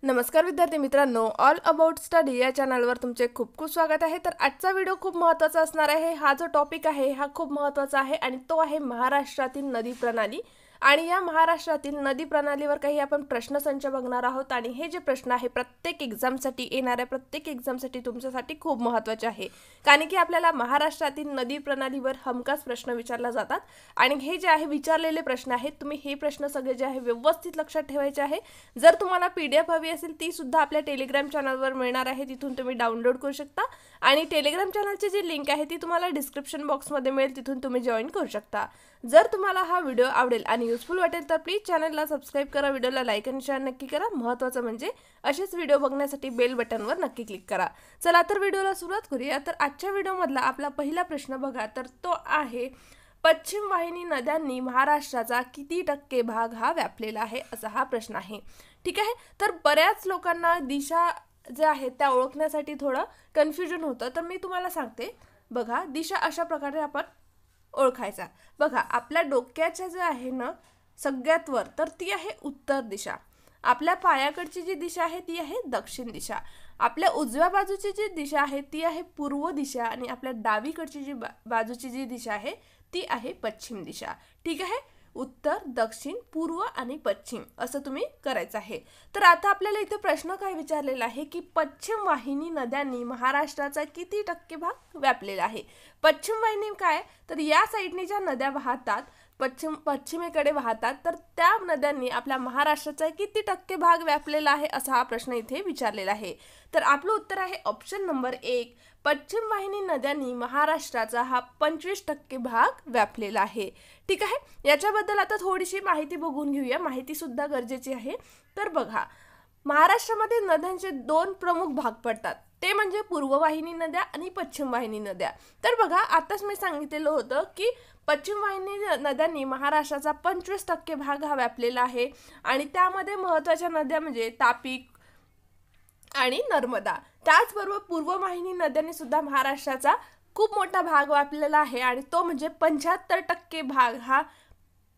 नमस्कार विद्यार्थी मित्रांनो, ऑल अबाउट स्टडी या चॅनलवर तुमचे खूप खूप स्वागत आहे। तर आजचा व्हिडिओ खूप महत्त्वाचा असणार आहे। हा जो टॉपिक आहे हा खूप महत्त्वाचा आहे आणि तो आहे महाराष्ट्रातील नदी प्रणाली। आणि या महाराष्ट्रातील नदी प्रणालीवर काही आपण प्रश्नसंच बघणार आहोत आणि हे जे प्रश्न आहे प्रत्येक एग्जामसाठी येणाऱ्या प्रत्येक एग्जामसाठी तुमच्यासाठी खूप महत्त्वाचे आहे, कारण की आपल्याला महाराष्ट्रातील नदी प्रणालीवर हमखास प्रश्न विचारले जातात। आणि हे जे आहे विचारलेले प्रश्न आहेत, तुम्ही हे प्रश्न सगळे जे आहे व्यवस्थित लक्षात ठेवायचे आहे। जर तुम्हाला पीडीएफ हवी असेल ती सुद्धा आपल्या टेलिग्राम चॅनलवर मिळणार आहे, तिथून तुम्ही डाउनलोड करू शकता। आणि टेलिग्राम चॅनलची जी लिंक आहे ती तुम्हाला डिस्क्रिप्शन बॉक्समध्ये मिळेल, तिथून तुम्ही जॉइन करू शकता। जर तुम्हाला हा व्हिडिओ आवडेल आणि यूजफुल वाटेल तर प्लीज चॅनलला सबस्क्राइब करा, व्हिडिओला लाईक आणि शेअर नक्की करा। महत्त्वाचं म्हणजे असेच व्हिडिओ बघण्यासाठी बेल बटनवर नक्की क्लिक करा। चला तर व्हिडिओला सुरुवात करूया। तर आजच्या व्हिडिओमधला आपला पहिला प्रश्न बघा, तर तो आहे पश्चिम वाहिनी नद्यांनी महाराष्ट्राचा किती टक्के भाग हा व्यापलेला आहे, असा हा प्रश्न आहे। ठीक आहे, तर बऱ्याच लोकांना दिशा जे आहे त्या ओळखण्यासाठी थोडं कन्फ्युजन होतं, तर मी तुम्हाला सांगते। बघा, दिशा अशा प्रकारे आपण ओळखायचा। बघा, आपल्या डोक्याच्या जे आहे ना सगळ्यात वर, तर ती आहे उत्तर दिशा। आपल्या पायाकडची जी दिशा आहे ती आहे दक्षिण दिशा। आपल्या उजव्या बाजूची जी दिशा आहे ती आहे पूर्व दिशा आणि आपल्या डावीकडची जी बाजूची जी दिशा आहे ती आहे पश्चिम दिशा। ठीक आहे, उत्तर, दक्षिण, पूर्व आणि पश्चिम असं तुम्ही करायचं आहे। तर आता आपल्याला इथे प्रश्न काय विचारलेला आहे की पश्चिम वाहिनी नद्यांनी महाराष्ट्राचा किती टक्के भाग व्यापलेला आहे। पश्चिम वाहिनी काय, तर या साइडने ज्या नद्या वाहतात पश्चिमेकडे वाहतात, तर त्या नद्यांनी आपल्या महाराष्ट्राचा किती टक्के भाग व्यापलेला आहे असा हा प्रश्न इथे विचारलेला आहे। तर आपलं उत्तर आहे ऑप्शन नंबर 1, पश्चिम वाहिनी नद्यांनी महाराष्ट्राचा हा 25% भाग व्यापलेला आहे। ठीक आहे, याच्याबद्दल आता थोडीशी माहिती बघून घेऊया, माहिती सुद्धा गरजेची आहे। तर बघा, महाराष्ट्रामध्ये नद्यांचे दोन प्रमुख भाग पडतात, ते म्हणजे पूर्व वाहिनी नद्या आणि पश्चिम वाहिनी नद्या। तर बघा, आताच मी सांगितलेलं होतं की पश्चिम वाहिनी नद्यांनी महाराष्ट्राचा 25% भाग हा व्यापलेला आहे आणि त्यामध्ये महत्त्वाच्या नद्या म्हणजे तापी आणि नर्मदा। त्याचबरोबर पूर्व वाहिनी नद्यांनी सुद्धा महाराष्ट्राचा खूप मोठा भाग व्यापलेला आहे आणि तो म्हणजे 75% भाग हा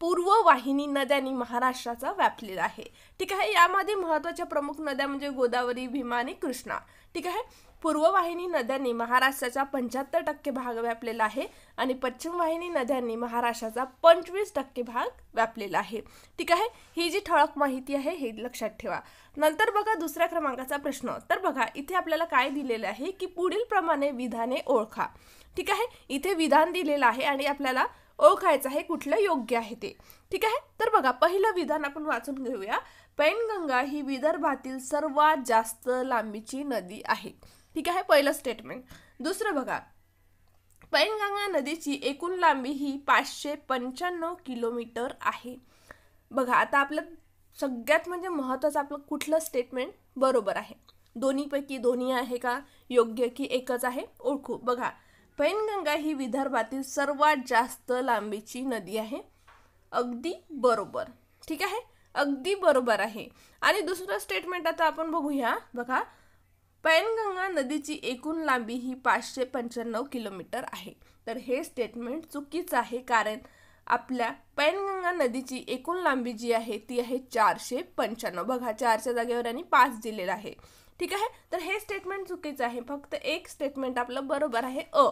पूर्व वाहिनी नद्यांनी महाराष्ट्राचा व्यापलेला आहे। ठीक आहे, यामध्ये महत्त्वाच्या प्रमुख नद्या म्हणजे गोदावरी, भीमा आणि कृष्णा। ठीक आहे, पूर्व वाहिनी नद्यांनी महाराष्ट्राचा 75% भाग व्यापलेला आहे आणि पश्चिम वाहिनी नद्यांनी महाराष्ट्राचा 25% भाग व्यापलेला आहे। ठीक आहे, ही जी ठळक माहिती आहे हे लक्षात ठेवा। नंतर बघा दुसऱ्या क्रमांकाचा प्रश्न। तर बघा, इथे आपल्याला काय दिलेलं आहे की पुढील प्रमाणे विधाने ओळखा। ठीक आहे, इथे विधान दिलेलं आहे आणि आपल्याला ओळखायचं आहे कुठलं योग्य आहे ते। ठीक आहे, तर बघा, पहिलं विधान आपण वाचून घेऊया। पैनगंगा ही विदर्भातील सर्वात जास्त लांबीची नदी आहे। ठीक आहे, पहिलं स्टेटमेंट। दुसरं बघा, पैनगंगा नदीची एकूण लांबी ही 595 किलोमीटर आहे। बघा, आता आपलं सगळ्यात म्हणजे महत्त्वाचं आपलं कुठलं स्टेटमेंट बरोबर आहे, दोन्हीपैकी दोन्ही आहे का योग्य की एकच आहे, ओळखू। बघा, पैनगंगा ही विदर्भातील सर्वात जास्त लांबीची नदी आहे, अगदी बरोबर। ठीक आहे, अगदी बरोबर आहे। आणि दुसरं स्टेटमेंट आता आपण बघूया। बघा, पैनगंगा नदीची एकूण लांबी ही 595 किलोमीटर आहे। तर हे स्टेटमेंट चुकीचं आहे, कारण आपल्या पैनगंगा नदीची एकूण लांबी जी आहे ती आहे 495। बघा, 4च्या जागेवर आणि 5 दिलेला आहे। ठीक आहे, तर हे स्टेटमेंट चुकीचं आहे, फक्त एक स्टेटमेंट आपलं बरोबर आहे, अ।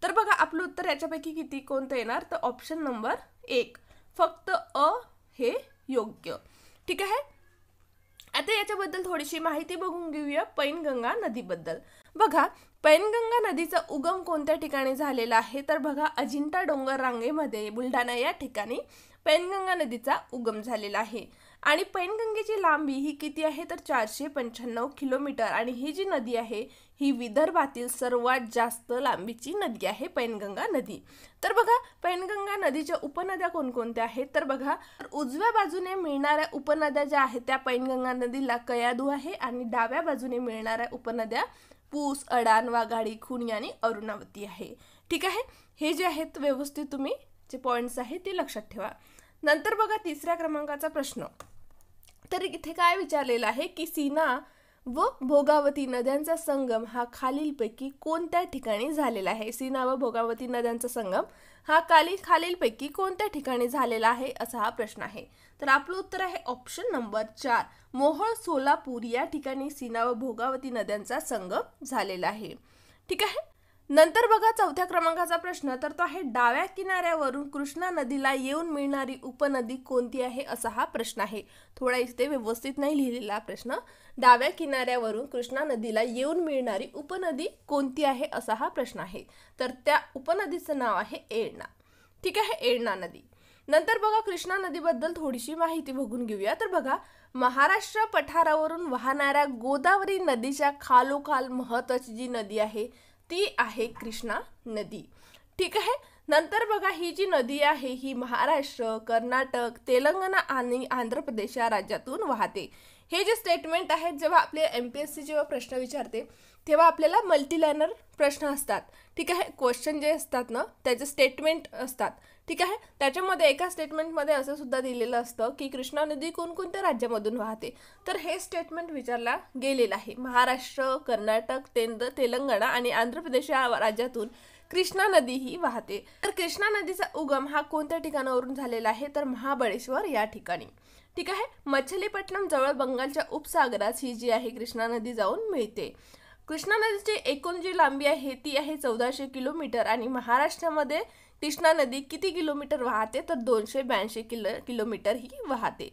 तर बघा, आपलं उत्तर याच्यापैकी किती कोणतं येणार, तर ऑप्शन नंबर 1, फक्त अ हे योग्य। ठीक आहे, आता याच्याबद्दल थोडीशी माहिती बघून घेऊया पैनगंगा नदीबद्दल। बघा, पैनगंगा नदीचा उगम कोणत्या ठिकाणी झालेला आहे, तर बघा, अजिंठा डोंगर रांगेमध्ये बुलढाणा या ठिकाणी पैनगंगा नदीचा उगम झालेला आहे। आणि पैनगंगेची लांबी ही किती आहे, तर 495 किलोमीटर आणि ही जी नदी आहे ही विदर्भातील सर्वात जास्त लांबीची नदी आहे, पैनगंगा नदी। तर बघा, पैनगंगा नदीच्या उपनद्या कोणकोणत्या आहेत, तर बघा, उजव्या बाजूने मिळणाऱ्या उपनद्या ज्या आहेत त्या पैनगंगा नदीला कयाधू आहे आणि डाव्या बाजूने मिळणाऱ्या उपनद्या पूस, अडाण, वाघाडी, खुनी आणि अरुणावती आहे। ठीक आहे, हे जे आहेत व्यवस्थित तुम्ही जे पॉइंट्स आहेत ते लक्षात ठेवा। नंतर बघा तिसऱ्या क्रमांकाचा प्रश्न। तर इथे काय विचारलेलं आहे की सीना व भोगावती नद्यांचा संगम हा खालीलपैकी कोणत्या ठिकाणी झालेला आहे? सीना व भोगावती नद्यांचा संगम हा खालीलपैकी कोणत्या ठिकाणी झालेला आहे असा हा प्रश्न आहे. तर आपलं उत्तर आहे ऑप्शन नंबर 4, मोहोळ सोलापूर या ठिकाणी सीना व भोगावती नद्यांचा संगम झालेला आहे. ठीक आहे. नंतर बघा चौथ्या क्रमांकाचा प्रश्न, तर तो आहे डाव्या किनाऱ्यावरून कृष्णा नदीला येऊन मिळणारी उपनदी कोणती आहे असा हा प्रश्न आहे. थोडा इथे व्यवस्थित नाही लिहिलेला प्रश्न. डाव्या किनाऱ्यावरून कृष्णा नदीला येऊन मिळणारी उपनदी कोणती आहे असा हा प्रश्न आहे. तर त्या उपनदीचं नाव आहे एळणा. ठीक आहे, एळणा नदी. नंतर बघा कृष्णा नदीबद्दल थोडीशी माहिती बघून घेऊया. तर बघा महाराष्ट्र पठारावरून वाहणाऱ्या गोदावरी नदीच्या खालोखाल महत्त्वाची जी नदी आहे ती आहे कृष्णा नदी. ठीक आहे. नंतर बघा ही जी नदी आहे ही महाराष्ट्र, कर्नाटक, तेलंगणा आणि आंध्र प्रदेश या राज्यातून वाहते. हे जे स्टेटमेंट आहेत, जेव्हा आपले MPSC जेव्हा प्रश्न विचारते तेव्हा आपल्याला मल्टीलाइनर प्रश्न असतात. ठीक आहे, क्वेश्चन जे असतात ना त्याचे स्टेटमेंट असतात. ठीक आहे, त्याच्यामध्ये एका स्टेटमेंटमध्ये असं सुद्धा दिलेलं असतं की कृष्णा नदी कोणकोणत्या राज्यामधून वाहते. तर हे स्टेटमेंट विचारला गेलेलं आहे. महाराष्ट्र, कर्नाटक, तेलंगणा आणि आंध्र प्रदेश या राज्यातून कृष्णा नदी ही वाहते. तर कृष्णा नदीचा उगम हा कोणत्या ठिकाणावरून झालेला आहे? तर महाबळेश्वर या ठिकाणी. ठीक आहे, मच्छलीपट्टणम जवळ बंगालच्या उपसागरात ही जी आहे कृष्णा नदी जाऊन मिळते. कृष्णा नदीची एकूण जी लांबी आहे ती आहे 1400 किलोमीटर आणि महाराष्ट्रामध्ये कृष्णा नदी किती किलोमीटर वाहते? तर 282 किलोमीटर ही वाहते.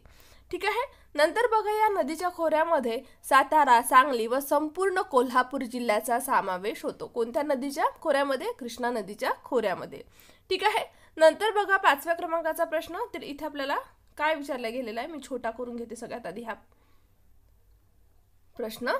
ठीक आहे. नंतर बघा या नदीच्या खोऱ्यामध्ये सातारा, सांगली व संपूर्ण कोल्हापूर जिल्ह्याचा समावेश होतो. कोणत्या नदीच्या खोऱ्यामध्ये? कृष्णा नदीच्या खोऱ्यामध्ये. ठीक आहे. नंतर बघा 5व्या क्रमांकाचा प्रश्न, तर इथे आपल्याला काय विचारला गेलेला आहे, मी छोटा करून घेते सगळ्यात आधी हा प्रश्न.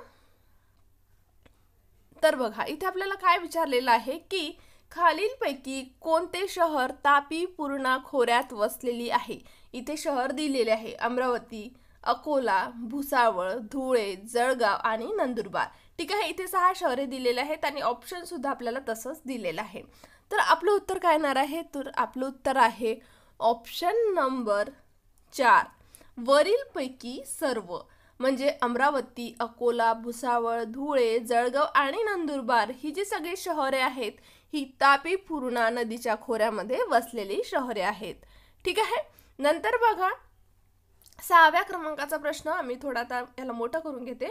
तर बघा इथे आपल्याला काय विचारलेलं आहे की खालीलपैकी कोणते शहर तापी पूर्णा खोऱ्यात वसलेली आहे? इथे शहर दिलेले आहे अमरावती, अकोला, भुसावळ, धुळे, जळगाव आणि नंदुरबार. ठीक आहे, इथे 6 शहरे दिलेले आहेत आणि ऑप्शन सुद्धा आपल्याला तसंच दिलेलं आहे. तर आपलं उत्तर काय येणार आहे? तर आपलं उत्तर आहे ऑप्शन नंबर 4, वरीलपैकी सर्व. म्हणजे अमरावती, अकोला, भुसावळ, धुळे, जळगाव आणि नंदुरबार ही जी सगळी शहरे आहेत ही तापी पूर्णा नदीच्या खोऱ्यामध्ये वसलेली शहरे आहेत. ठीक आहे. नंतर बघा 6व्या क्रमांकाचा प्रश्न, आम्ही थोडा आता याला मोठा करून घेते.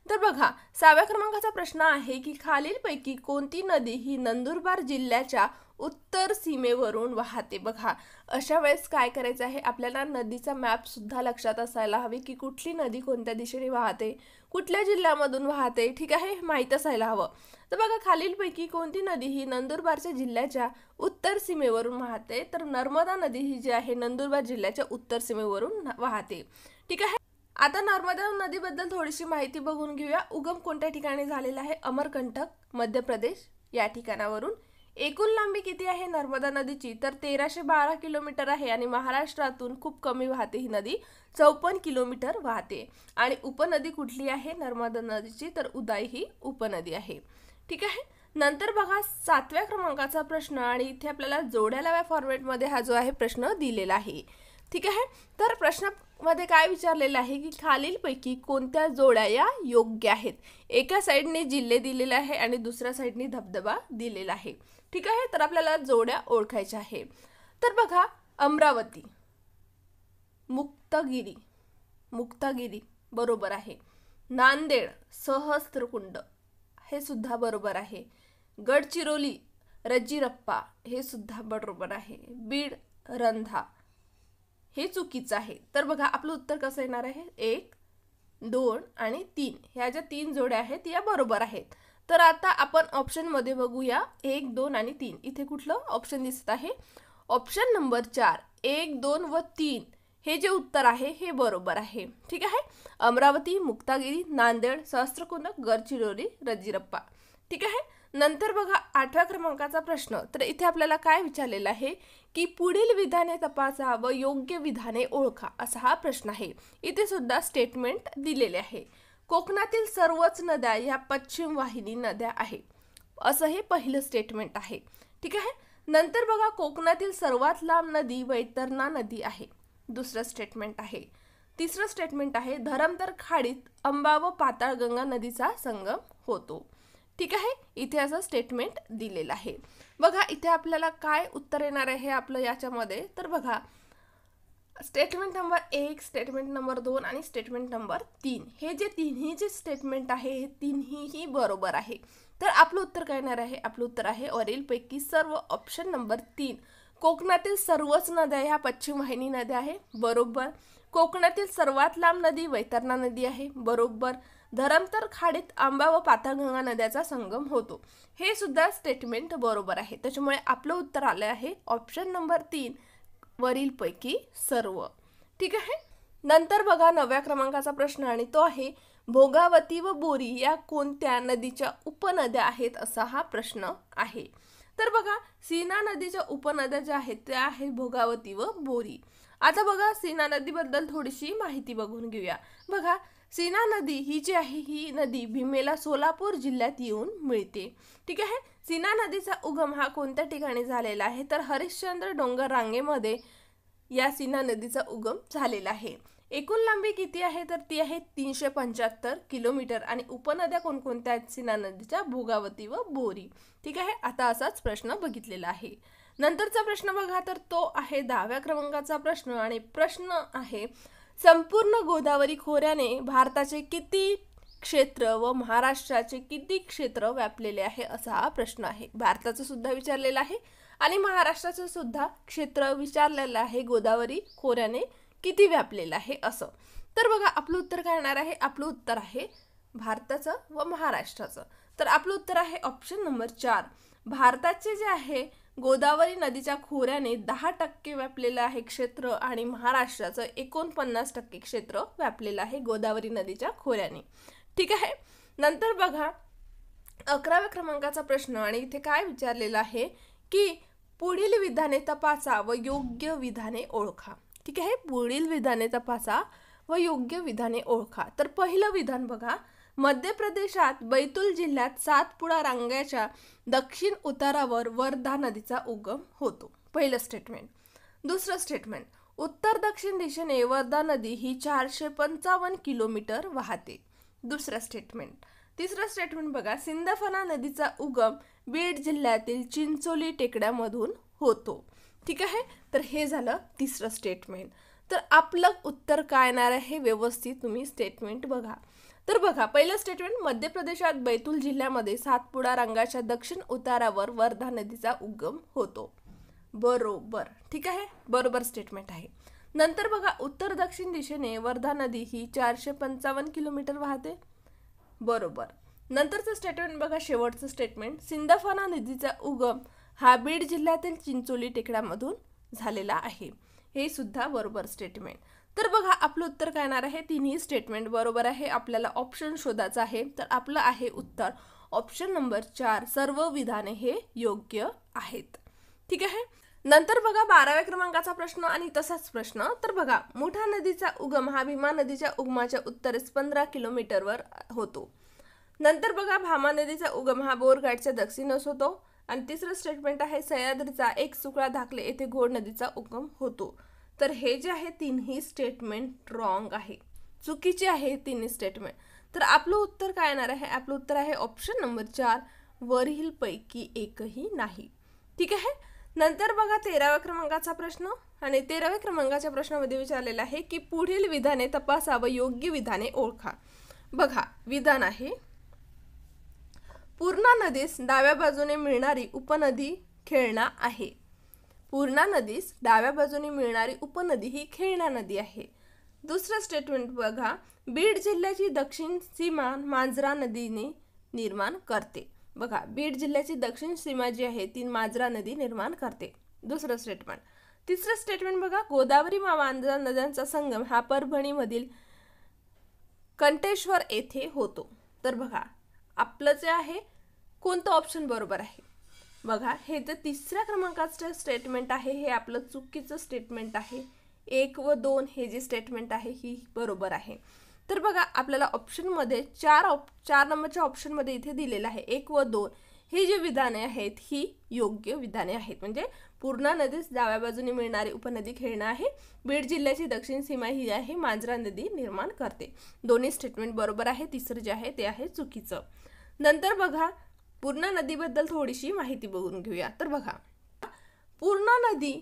तर बघा 6व्या क्रमांकाचा प्रश्न आहे की खालीलपैकी कोणती नदी ही नंदुरबार जिल्ह्याच्या उत्तर सीमेवरून वाहते? बघा अशा वेळेस काय करायचं आहे, आपल्याला नदीचा मॅप सुद्धा लक्षात असायला हवी की कुठली नदी कोणत्या दिशेने वाहते, कुठल्या जिल्ह्यामधून वाहते. ठीक आहे, माहीत असायला हवं. तर बघा खालीलपैकी कोणती नदी ही नंदुरबारच्या जिल्ह्याच्या उत्तर सीमेवरून वाहते? तर नर्मदा नदी ही जी आहे नंदुरबार जिल्ह्याच्या उत्तर सीमेवरून वाहते. ठीक आहे. आता नर्मदा नदीबद्दल थोडीशी माहिती बघून घेऊया. उगम कोणत्या ठिकाणी झालेला आहे? अमरकंटक, मध्य प्रदेश या ठिकाणावरून. एकूण लांबी किती आहे नर्मदा नदीची? तर 1312 किलोमीटर आहे आणि महाराष्ट्रातून खूप कमी वाहते ही नदी, 54 किलोमीटर वाहते. आणि उपनदी कुठली आहे नर्मदा नदीची? तर उदाई ही उपनदी आहे. ठीक आहे. नंतर बघा 7व्या क्रमांकाचा प्रश्न आणि इथे आपल्याला जोड्या लावा फॉर्मॅटमध्ये हा जो आहे प्रश्न दिलेला आहे. ठीक आहे. तर प्रश्नामध्ये काय विचारलेलं आहे की खालीलपैकी कोणत्या जोड्या या योग्य आहेत? एका साईडने जिल्हे दिलेले आहे आणि दुसऱ्या साईडने धबधबा दिलेला आहे. ठीक आहे. तर आपल्याला जोड्या ओळखायच्या आहे. तर बघा अमरावती, मुक्तागिरी बरोबर आहे. नांदेड, सहस्त्रकुंड हे सुद्धा बरोबर आहे. गडचिरोली, रजिरप्पा हे सुद्धा बरोबर आहे. बीड, रंधा हे चुकीचं आहे. तर बघा आपलं उत्तर कसं येणार आहे? 1, 2 आणि 3 ह्या ज्या 3 जोड्या आहेत या बरोबर आहेत. तर आता आपण ऑप्शनमध्ये बघूया 1, 2 आणि 3. इथे कुठलं ऑप्शन दिसत आहे? ऑप्शन नंबर 4, 1, 2 व 3 हे जे उत्तर आहे हे बरोबर आहे. ठीक आहे. अमरावती, मुक्तागिरी, नांदेड, सहस्त्रकुंड, गडचिरोली, रजिरप्पा. ठीक आहे. नंतर बघा 8व्या क्रमांकाचा प्रश्न. तर इथे आपल्याला काय विचारलेलं आहे की पुढील विधाने तपासा व योग्य विधाने ओळखा असा हा प्रश्न आहे. इथे सुद्धा स्टेटमेंट दिलेले आहे. कोकणातील सर्वच नद्या या पश्चिम वाहिनी नद्या आहे असं हे पहिलं स्टेटमेंट आहे. ठीक आहे. नंतर बघा कोकणातील सर्वात लांब नदी वैतरणा नदी आहे, दुसरं स्टेटमेंट आहे. तिसरं स्टेटमेंट आहे धरमतर खाडीत अंबा व पाताळगंगा नदीचा संगम होतो. ठीक आहे, इथे असं स्टेटमेंट दिलेलं आहे. बघा इथे आपल्याला काय उत्तर येणार आहे आपलं याच्यामध्ये, तर बघा स्टेटमेंट नंबर 1, स्टेटमेंट नंबर 2 आणि स्टेटमेंट नंबर 3 हे जे तिन्ही जे स्टेटमेंट आहे हे तिन्हीही बरोबर आहे. तर आपलं उत्तर काय येणार आहे, आपलं उत्तर आहे वरीलपैकी सर्व. ऑप्शन नंबर 3, कोकणातील सर्वच नद्या ह्या पश्चिम वाहिनी नद्या आहे, बरोबर. कोकणातील सर्वात लांब नदी वैतरणा नदी आहे, बरोबर. धरमतर खाडीत आंबा व पाताळगंगा नद्याचा संगम होतो, हे सुद्धा स्टेटमेंट बरोबर आहे. त्याच्यामुळे आपलं उत्तर आलं आहे ऑप्शन नंबर 3, वरीलपैकी सर्व. ठीक आहे. नंतर बघा 9व्या क्रमांकाचा प्रश्न आणि तो आहे भोगावती व बोरी या कोणत्या नदीच्या उपनद्या आहेत, असा हा प्रश्न आहे. तर बघा सीना नदीच्या उपनद्या ज्या आहेत त्या आहेत भोगावती व बोरी. आता बघा सीना नदीबद्दल थोडीशी माहिती बघून घेऊया. बघा सीना नदी ही जी आहे ही नदी भीमेला सोलापूर जिल्ह्यात येऊन मिळते. ठीक आहे. सीना नदीचा उगम हा कोणत्या ठिकाणी झालेला आहे, तर हरिश्चंद्र डोंगर रांगेमध्ये या सीना नदीचा उगम झालेला आहे. एकूण लांबी किती आहे, तर ती आहे 375 किलोमीटर. आणि उपनद्या कोणकोणत्या आहेत सीना नदीच्या, भोगावती व बोरी. ठीक आहे. आता असाच प्रश्न बघितलेला आहे. नंतरचा प्रश्न बघा तर तो आहे 10व्या क्रमांकाचा प्रश्न आणि प्रश्न आहे संपूर्ण गोदावरी खोऱ्याने भारताचे किती क्षेत्र व महाराष्ट्राचे किती क्षेत्र व्यापलेले आहे, असा हा प्रश्न आहे. भारताचं सुद्धा विचारलेला आहे आणि महाराष्ट्राचं सुद्धा क्षेत्र विचारलेलं आहे, गोदावरी खोऱ्याने किती व्यापलेलं आहे असं. तर बघा आपलं उत्तर काय येणार आहे, आपलं उत्तर आहे भारताचं व महाराष्ट्राचं. तर आपलं उत्तर आहे ऑप्शन नंबर 4. भारताचे जे आहे गोदावरी नदीच्या खोऱ्याने 10% व्यापलेलं आहे क्षेत्र आणि महाराष्ट्राचं 49% क्षेत्र व्यापलेलं आहे गोदावरी नदीच्या खोऱ्याने. ठीक आहे. नंतर बघा 11व्या क्रमांकाचा प्रश्न आणि इथे काय विचारलेलं आहे की पुढील विधाने तपासा व योग्य विधाने ओळखा. ठीक आहे. पुढील विधाने तपासा व योग्य विधाने ओळखा. तर पहिलं विधान बघा मध्य प्रदेशात बैतूल जिल्ह्यात सातपुडा रांगाच्या दक्षिण उतारावर वर्धा नदीचा उगम होतो, पहिलं स्टेटमेंट. दुसरं स्टेटमेंट उत्तर दक्षिण दिशेने वर्धा नदी ही 455 किलोमीटर वाहते, दुसरं स्टेटमेंट. तिसरं स्टेटमेंट बघा सिंदफणा नदीचा उगम बीड जिल्ह्यातील चिंचोली टेकड्यामधून होतो. ठीक आहे. तर हे झालं तिसरं स्टेटमेंट. तर आपलं उत्तर काय येणार आहे, व्यवस्थित तुम्ही स्टेटमेंट बघा. तर बघा पहिलं स्टेटमेंट मध्य प्रदेशात बैतूल जिल्ह्यामध्ये सातपुडा रांगाच्या दक्षिण उतारावर वर्धा नदीचा उगम होतो, बरोबर. ठीक आहे, बरोबर स्टेटमेंट आहे. नंतर बघा उत्तर दक्षिण दिशेने वर्धा नदी ही 455 किलोमीटर वाहते, बरोबर. नंतरचं स्टेटमेंट बघा शेवटचं स्टेटमेंट सिंदफणा नदीचा उगम हा बीड जिल्ह्यातील चिंचोली टेकड्यामधून झालेला आहे, हे सुद्धा बरोबर स्टेटमेंट. तर बघा आपलं उत्तर काय येणार आहे, तिन्ही स्टेटमेंट बरोबर आहे. आपल्याला ऑप्शन शोधायचा आहे. तर आपलं आहे उत्तर ऑप्शन नंबर 4, सर्व विधाने हे योग्य आहेत. ठीक आहे. नंतर बघा 12व्या क्रमांकाचा प्रश्न आणि तसाच प्रश्न. तर बघा मुठा नदीचा उगम हा भीमा नदीच्या उगमाच्या उत्तरेस 15 किलोमीटरवर होतो. नंतर बघा भामा नदीचा उगम हा बोरघाटच्या दक्षिणेस होतो. आणि तिसरं स्टेटमेंट आहे सह्याद्रीचा एक सुकळा धाकले येथे घोड नदीचा उगम होतो. तर हे जे आहे तिन्ही स्टेटमेंट रॉंग आहे, चुकीचे आहे तिन्ही स्टेटमेंट. तर आपलं उत्तर काय येणार आहे, आपलं उत्तर आहे ऑप्शन नंबर 4, वरील पैकी एकही नाही. ठीक आहे. नंतर बघा 13व्या क्रमांकाचा प्रश्न आणि 13व्या क्रमांकाच्या प्रश्नामध्ये विचारलेला आहे की पुढील विधाने तपासा व योग्य विधाने ओळखा. बघा विधान आहे पूर्णा नदीस डाव्या बाजूने मिळणारी उपनदी खेळणा आहे. पूर्णा नदीस डाव्या बाजूने मिळणारी उपनदी ही खेळणा नदी आहे. दुसरं स्टेटमेंट बघा बीड जिल्ह्याची दक्षिण सीमा मांजरा नदीने निर्माण करते. बघा बीड जिल्ह्याची दक्षिण सीमा जी आहे ती मांजरा नदी निर्माण करते, दुसरं स्टेटमेंट. तिसरं स्टेटमेंट बघा गोदावरी व मांजरा नद्यांचा संगम हा परभणीमधील कंटेश्वर येथे होतो. तर बघा आपलं जे आहे कोणतं ऑप्शन बरोबर आहे, बघा हे तर तिसऱ्या क्रमांकाचं स्टेटमेंट आहे, हे आपलं चुकीचं स्टेटमेंट आहे. 1 व 2 हे जे स्टेटमेंट आहे ही बरोबर आहे. तर बघा आपल्याला ऑप्शनमध्ये 4 नंबरच्या ऑप्शनमध्ये इथे दिलेलं आहे 1 व 2 ही जी विधाने आहेत ही योग्य विधाने आहेत. म्हणजे पूर्णा नदीस डाव्या बाजूने मिळणारी उपनदी खेळणा आहे. बीड जिल्ह्याची दक्षिण सीमा ही आहे मांजरा नदी निर्माण करते. दोन्ही स्टेटमेंट बरोबर आहे. तिसरं जे आहे ते आहे चुकीचं. नंतर बघा पूर्णा नदीबद्दल थोडीशी माहिती बघून घेऊया. तर बघा पूर्णा नदी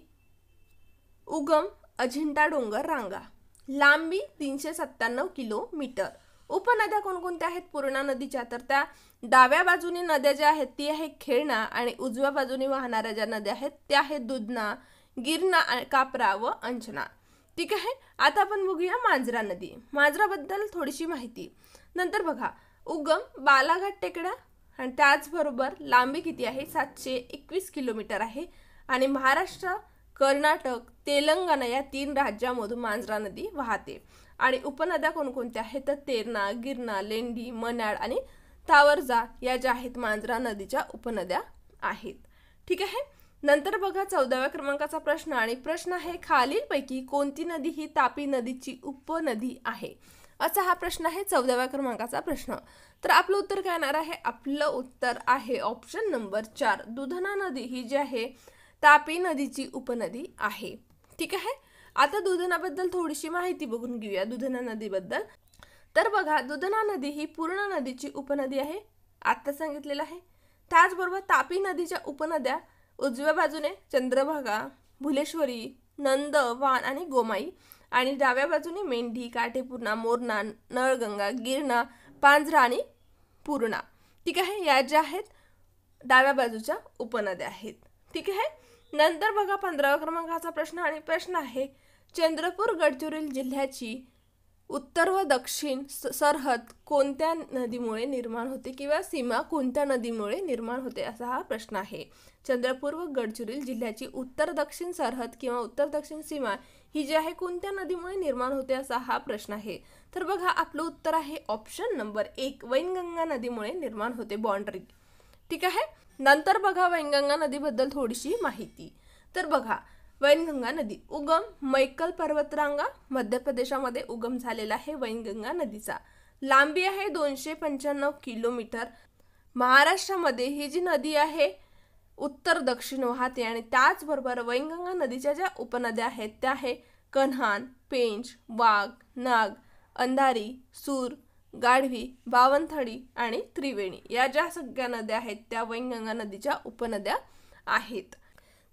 उगम अजिंठा डोंगर रांगा, लांबी 397 किलोमीटर. उपनद्या कोणकोणत्या आहेत पूर्णा नदीच्या? तर त्या डाव्या बाजूने नद्या ज्या आहेत ती आहे खेळणा आणि उजव्या बाजूने वाहणाऱ्या ज्या नद्या आहेत त्या आहेत दुधना, गिरणा, कापरा व अंजना. ठीक आहे. आता आपण बघूया मांजरा नदी. मांजराबद्दल थोडीशी माहिती. नंतर बघा उगम बालाघाट टेकड्या आणि त्याचबरोबर लांबी किती आहे 721 किलोमीटर आहे आणि महाराष्ट्र, कर्नाटक, तेलंगणा या 3 राज्यांमधून मांजरा नदी वाहते. आणि उपनद्या कोणकोणत्या आहेत तर तेरणा, गिरणा, लेंडी, मन्याड आणि तावरजा या ज्या आहेत मांजरा नदीच्या उपनद्या आहेत. ठीक आहे. नंतर बघा 14व्या क्रमांकाचा प्रश्न आणि प्रश्न आहे खालीलपैकी कोणती नदी ही तापी नदीची उपनदी आहे? असा हा प्रश्न आहे 14व्या क्रमांकाचा प्रश्न. तर आपलं उत्तर काय येणार आहे? आपलं उत्तर आहे ऑप्शन नंबर 4 दुधना नदी ही जी आहे तापी नदीची उपनदी आहे. ठीक आहे. आता दुधनाबद्दल थोडीशी माहिती बघून घेऊया. दुधना नदीबद्दल तर बघा दुधना नदी ही पूर्णा नदीची उपनदी आहे, आता सांगितलेलं आहे. त्याचबरोबर तापी नदीच्या उपनद्या उजव्या बाजूने चंद्रभागा, भुलेश्वरी, नंद, वान आणि गोमाई आणि डाव्या बाजूने मेंढी, काठेपूर्णा, मोरणा, नळगंगा, गिरणा, पांझरा आणि पूर्णा. ठीक आहे. या ज्या आहेत डाव्या बाजूच्या उपनद्या आहेत. ठीक आहे. नंतर बघा 15व्या क्रमांकाचा प्रश्न आणि प्रश्न आहे चंद्रपूर गडचिरोली जिल्ह्याची उत्तर व दक्षिण सरहद कोणत्या नदीमुळे निर्माण होते किंवा सीमा कोणत्या नदीमुळे निर्माण होते असा हा प्रश्न आहे. चंद्रपूर व गडचिरोली जिल्ह्याची उत्तर दक्षिण सरहद किंवा उत्तर दक्षिण सीमा ही जी आहे कोणत्या नदीमुळे निर्माण होते असा हा प्रश्न आहे. तर बघा आपलं उत्तर आहे ऑप्शन नंबर 1 वैनगंगा नदीमुळे निर्माण होते बाउंड्री. ठीक आहे. नंतर बघा वैनगंगा नदीबद्दल थोडीशी माहिती. तर बघा वैनगंगा नदी उगम मैकल पर्वतरांगा मध्य प्रदेशामध्ये उगम झालेला आहे वैनगंगा नदीचा. लांबी आहे 295 किलोमीटर. महाराष्ट्रामध्ये ही जी नदी आहे उत्तर दक्षिण वाहते आणि त्याचबरोबर वैनगंगा नदीच्या ज्या उपनद्या आहेत त्या आहे कन्हान, पेंच, वाघ, नाग, अंधारी, सूर, गाढवी, बावनथडी आणि त्रिवेणी या ज्या सगळ्या नद्या आहेत त्या वैनगंगा नदीच्या उपनद्या आहेत.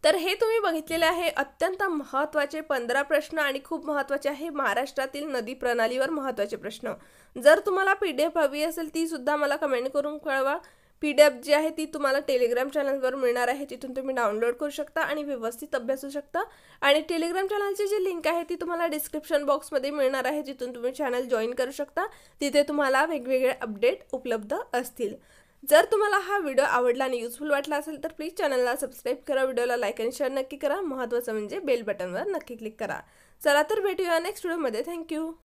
तर हे तुम्ही बघितलेले आहे अत्यंत महत्त्वाचे 15 प्रश्न आणि खूप महत्त्वाचे आहे महाराष्ट्रातील नदी प्रणालीवर महत्त्वाचे प्रश्न. जर तुम्हाला PDF हवी असेल ती सुद्धा मला कमेंट करून कळवा. PDF जी आहे ती तुम्हाला टेलिग्राम चॅनलवर मिळणार आहे, तिथून तुम्ही डाउनलोड करू शकता आणि व्यवस्थित अभ्यासू शकता. आणि टेलिग्राम चॅनलची जी लिंक आहे ती तुम्हाला डिस्क्रिप्शन बॉक्समध्ये मिळणार आहे, जिथून तुम्ही चॅनल जॉईन करू शकता. तिथे तुम्हाला वेगवेगळे अपडेट उपलब्ध असतील. जर तुम्हाला हा व्हिडिओ आवडला आणि युजफुल वाटला असेल तर प्लीज चॅनलला सबस्क्राईब करा, व्हिडिओला लाईक आणि शेअर नक्की करा. महत्त्वाचं म्हणजे बेल बटनवर नक्की क्लिक करा. चला तर भेटूया नेक्स्ट व्हिडिओमध्ये. थँक्यू.